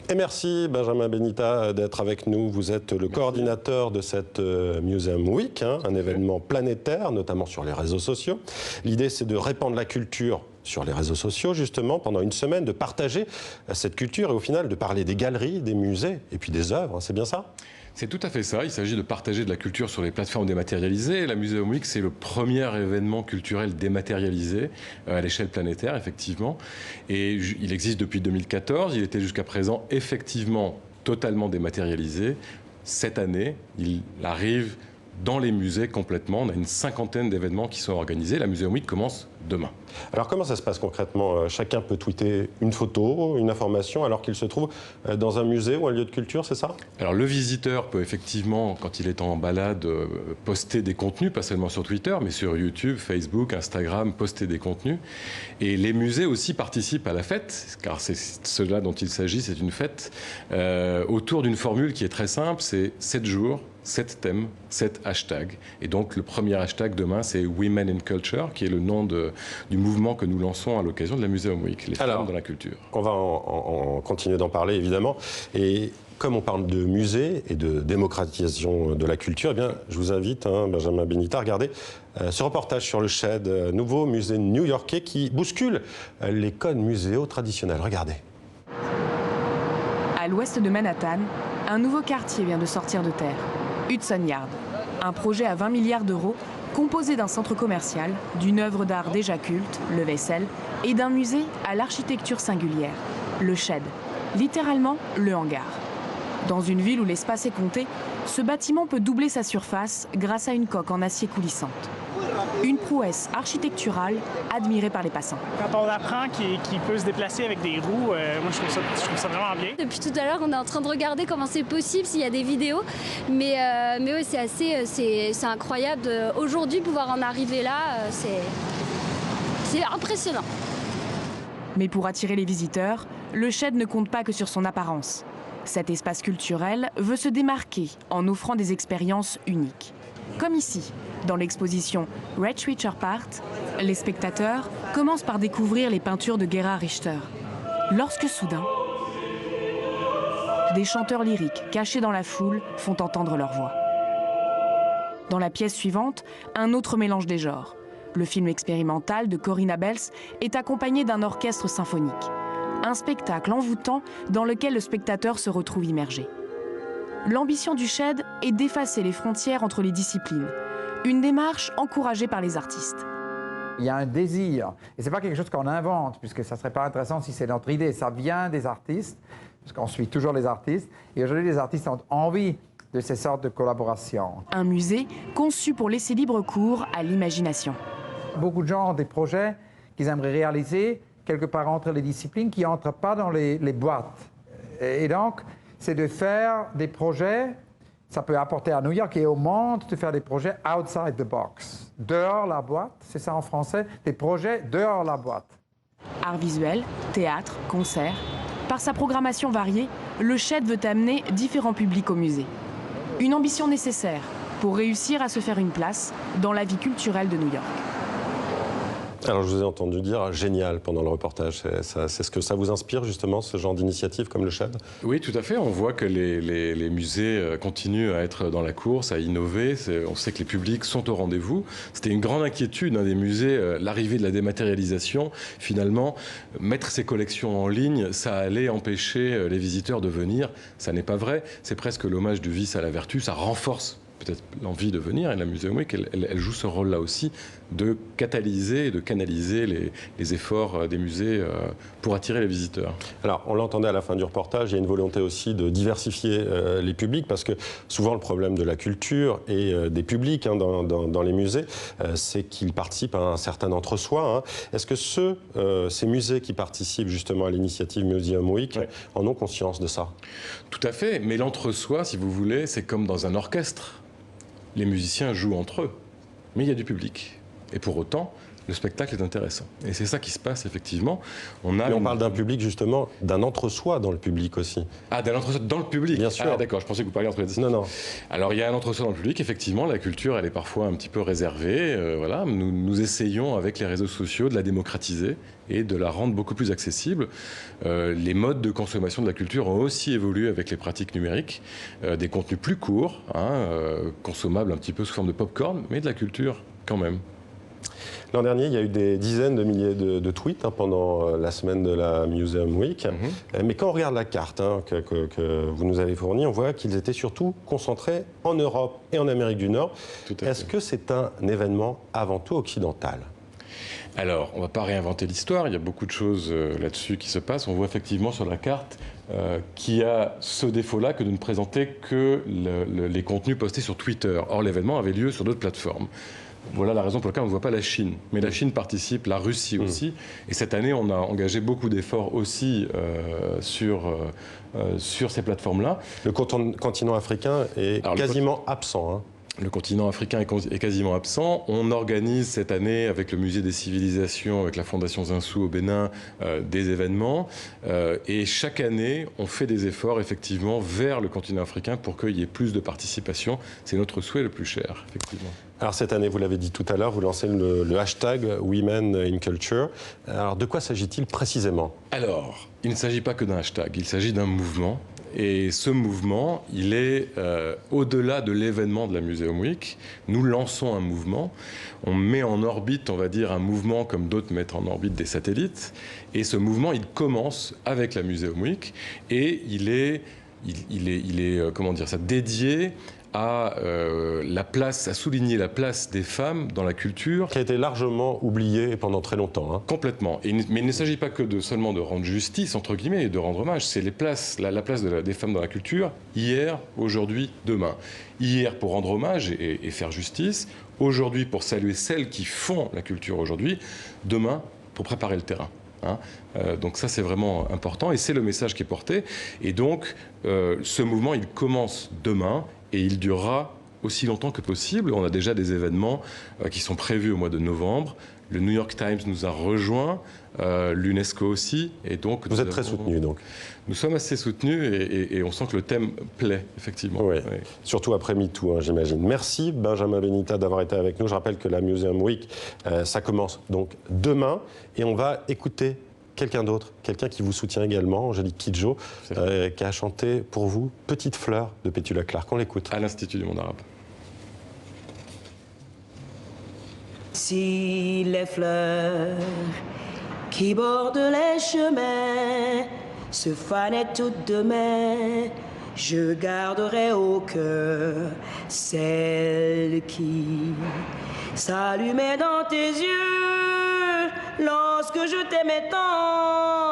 Et merci Benjamin Benita d'être avec nous. Vous êtes le coordinateur de cette Museum Week, un événement planétaire, notamment sur les réseaux sociaux. L'idée, c'est de répandre la culture sur les réseaux sociaux, justement, pendant une semaine, de partager cette culture et au final de parler des galeries, des musées et puis des œuvres. C'est bien ça ? C'est tout à fait ça. Il s'agit de partager de la culture sur les plateformes dématérialisées. La Museum Week, c'est le premier événement culturel dématérialisé à l'échelle planétaire, effectivement. Et il existe depuis 2014. Il était jusqu'à présent effectivement totalement dématérialisé. Cette année, il arrive dans les musées complètement. On a une cinquantaine d'événements qui sont organisés. La Museum Week commence demain. Alors comment ça se passe concrètement? Chacun peut tweeter une photo, une information, alors qu'il se trouve dans un musée ou un lieu de culture, c'est ça? Alors le visiteur peut effectivement, quand il est en balade, poster des contenus, pas seulement sur Twitter, mais sur YouTube, Facebook, Instagram, poster des contenus. Et les musées aussi participent à la fête, car c'est cela dont il s'agit, c'est une fête, autour d'une formule qui est très simple, c'est 7 jours, 7 thèmes, 7 hashtags. Et donc le premier hashtag demain, c'est Women in Culture, qui est le nom du mouvement que nous lançons à l'occasion de la Museum Week, les femmes dans la culture. On va en continuer d'en parler, évidemment. Et comme on parle de musée et de démocratisation de la culture, eh bien, je vous invite, Benjamin Benita, à regarder ce reportage sur le SHED, nouveau musée new-yorkais qui bouscule les codes muséaux traditionnels. Regardez. À l'ouest de Manhattan, un nouveau quartier vient de sortir de terre. Hudson Yard, un projet à 20 milliards d'euros composé d'un centre commercial, d'une œuvre d'art déjà culte, le Wessel, et d'un musée à l'architecture singulière, le SHED, littéralement le hangar. Dans une ville où l'espace est compté, ce bâtiment peut doubler sa surface grâce à une coque en acier coulissante. Une prouesse architecturale admirée par les passants. Quand on apprend qu'il peut se déplacer avec des roues, moi je trouve ça vraiment bien. Depuis tout à l'heure, on est en train de regarder comment c'est possible, s'il y a des vidéos. Mais oui, c'est incroyable aujourd'hui pouvoir en arriver là. C'est impressionnant. Mais pour attirer les visiteurs, le SHED ne compte pas que sur son apparence. Cet espace culturel veut se démarquer en offrant des expériences uniques. Comme ici, dans l'exposition Reich Richter Part, les spectateurs commencent par découvrir les peintures de Gerhard Richter. Lorsque soudain, des chanteurs lyriques cachés dans la foule font entendre leur voix. Dans la pièce suivante, un autre mélange des genres. Le film expérimental de Corinna Bells est accompagné d'un orchestre symphonique. Un spectacle envoûtant dans lequel le spectateur se retrouve immergé. L'ambition du SHED est d'effacer les frontières entre les disciplines. Une démarche encouragée par les artistes. Il y a un désir, et ce n'est pas quelque chose qu'on invente, puisque ça ne serait pas intéressant si c'est notre idée, ça vient des artistes, parce qu'on suit toujours les artistes, et aujourd'hui les artistes ont envie de ces sortes de collaborations. Un musée conçu pour laisser libre cours à l'imagination. Beaucoup de gens ont des projets qu'ils aimeraient réaliser quelque part entre les disciplines qui n'entrent pas dans les boîtes. Et donc, c'est de faire des projets, ça peut apporter à New York et au monde, de faire des projets outside the box. Dehors la boîte, c'est ça en français, des projets dehors la boîte. Art visuel, théâtre, concerts. Par sa programmation variée, le SHED veut amener différents publics au musée. Une ambition nécessaire pour réussir à se faire une place dans la vie culturelle de New York. Alors je vous ai entendu dire génial pendant le reportage. C'est ce que ça vous inspire justement, ce genre d'initiative comme le SHED? Oui, tout à fait. On voit que les musées continuent à être dans la course, à innover. On sait que les publics sont au rendez-vous. C'était une grande inquiétude des musées, l'arrivée de la dématérialisation. Finalement, mettre ses collections en ligne, ça allait empêcher les visiteurs de venir. Ça n'est pas vrai. C'est presque l'hommage du vice à la vertu. Ça renforce peut-être l'envie de venir, et la Museum Week, elle joue ce rôle-là aussi, de catalyser et de canaliser les efforts des musées pour attirer les visiteurs. Alors, on l'entendait à la fin du reportage, il y a une volonté aussi de diversifier les publics, parce que souvent le problème de la culture et des publics dans les musées, c'est qu'ils participent à un certain entre-soi. Est-ce que ces musées qui participent justement à l'initiative Museum Week en ont conscience de ça? Tout à fait, mais l'entre-soi, si vous voulez, c'est comme dans un orchestre. Les musiciens jouent entre eux, mais il y a du public. Et pour autant, le spectacle est intéressant. Et c'est ça qui se passe effectivement. Mais on parle d'un public justement, d'un entre-soi dans le public aussi. Ah, d'un entre-soi dans le public. Bien sûr. Ah, d'accord, je pensais que vous parliez entre les deux. Non, non. Alors il y a un entre-soi dans le public, effectivement, la culture elle est parfois un petit peu réservée. Voilà. Nous essayons avec les réseaux sociaux de la démocratiser et de la rendre beaucoup plus accessible. Les modes de consommation de la culture ont aussi évolué avec les pratiques numériques, des contenus plus courts, consommables un petit peu sous forme de pop-corn, mais de la culture quand même. L'an dernier, il y a eu des dizaines de milliers de tweets pendant la semaine de la Museum Week. Mais quand on regarde la carte que vous nous avez fournie, on voit qu'ils étaient surtout concentrés en Europe et en Amérique du Nord. Est-ce que c'est un événement avant tout occidental ? Alors, on ne va pas réinventer l'histoire, il y a beaucoup de choses là-dessus qui se passent. On voit effectivement sur la carte qui a ce défaut-là que de ne présenter que les contenus postés sur Twitter. Or, l'événement avait lieu sur d'autres plateformes. Voilà la raison pour laquelle on ne voit pas la Chine. Mais la Chine participe, la Russie aussi. Et cette année, on a engagé beaucoup d'efforts aussi sur ces plateformes-là. Le continent africain est quasiment absent. Le continent africain est quasiment absent. On organise cette année avec le Musée des Civilisations, avec la Fondation Zinsou au Bénin, des événements. Et chaque année, on fait des efforts effectivement vers le continent africain pour qu'il y ait plus de participation. C'est notre souhait le plus cher, effectivement. Alors cette année, vous l'avez dit tout à l'heure, vous lancez le hashtag Women in Culture. Alors de quoi s'agit-il précisément ? Alors, il ne s'agit pas que d'un hashtag, il s'agit d'un mouvement. Et ce mouvement, il est au-delà de l'événement de la Museum Week. Nous lançons un mouvement. On met en orbite, on va dire, un mouvement comme d'autres mettent en orbite des satellites. Et ce mouvement, il commence avec la Museum Week. Et il est comment dire ça, dédié à souligner la place des femmes dans la culture. Qui a été largement oubliée pendant très longtemps. Complètement. Mais il ne s'agit pas que seulement de rendre justice, entre guillemets, et de rendre hommage. C'est la place des femmes dans la culture, hier, aujourd'hui, demain. Hier pour rendre hommage et faire justice. Aujourd'hui pour saluer celles qui font la culture aujourd'hui. Demain pour préparer le terrain. Donc ça c'est vraiment important et c'est le message qui est porté. Et donc ce mouvement il commence demain et il durera aussi longtemps que possible. On a déjà des événements qui sont prévus au mois de novembre. Le New York Times nous a rejoints, l'UNESCO aussi. Et donc, vous êtes très soutenus donc. Nous sommes assez soutenus et on sent que le thème plaît, effectivement. Oui. Oui. Surtout après MeToo, j'imagine. Merci Benjamin Benita d'avoir été avec nous. Je rappelle que la Museum Week, ça commence donc demain et on va écouter quelqu'un d'autre, quelqu'un qui vous soutient également, Angélique Kidjo, qui a chanté pour vous Petite fleur de Petula Clark. On l'écoute. À l'Institut du monde arabe. Si les fleurs qui bordent les chemins se fanaient toutes demain, je garderai au cœur celle qui s'allumait dans tes yeux lorsque je t'aimais tant.